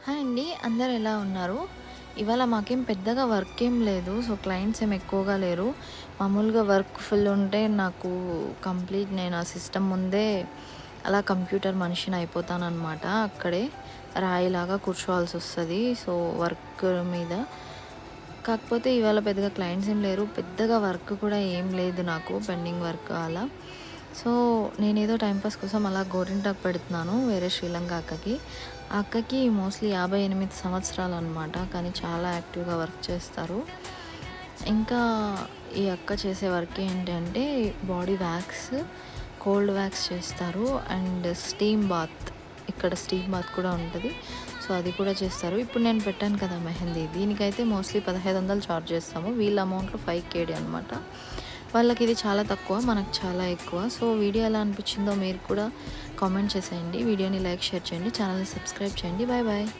Hi అండి. అందరూ ఎలా ఉన్నారు? ఇవాళ మాకేం పెద్దగా వర్క్ ఏం లేదు. సో, క్లయింట్స్ ఏమి ఎక్కువగా లేరు. మామూలుగా వర్క్ ఫుల్ ఉంటే నాకు నేను ఆ సిస్టమ్ ముందే అలా కంప్యూటర్ మనిషిని అయిపోతాననమాట. అక్కడే రాయిలాగా కూర్చోవాల్సొస్తది. సో, వర్క్ మీద. కాకపోతే ఇవాళ పెద్దగా క్లయింట్స్ ఏం లేరు. పెద్దగా వర్క్ కూడా ఏం లేదు నాకు. పెండింగ్ వర్క్ అలా. సో, నేనేదో టైంపాస్ కోసం అలా గోరింటాకు పెడుతున్నాను వేరే శ్రీలంక అక్కకి. ఆ అక్కకి మోస్ట్‌లీ 58 సంవత్సరాలనమాట. కానీ చాలా యాక్టివ్‌గా వర్క్ చేస్తారు. ఇంకా ఈ అక్క చేసే వర్క్ ఏంటి అంటే బాడీ వ్యాక్స్, కోల్డ్ వ్యాక్స్ చేస్తారు. And steam bath. ఇక్కడ స్టీమ్ బాత్ కూడా ఉంటది. సో, అది కూడా చేస్తారు. ఇప్పుడు నేను పెట్టాను కదా మెహందీ. దీనికైతే మోస్ట్‌లీ 1500 చార్జ్ చేస్తాము. వీళ్ళ అమౌంట్‌లో 5 కేడీ అనమాట. వాళ్ళకిది చాలా తక్కువ. మనకు చాలా ఎక్కువ. సో, వీడియో ఎలా అనిపించిందో మీరు కూడా కామెంట్ చేసేయండి. వీడియోని లైక్, షేర్ చేయండి. ఛానల్‌ని సబ్స్క్రైబ్ చేయండి. Bye bye.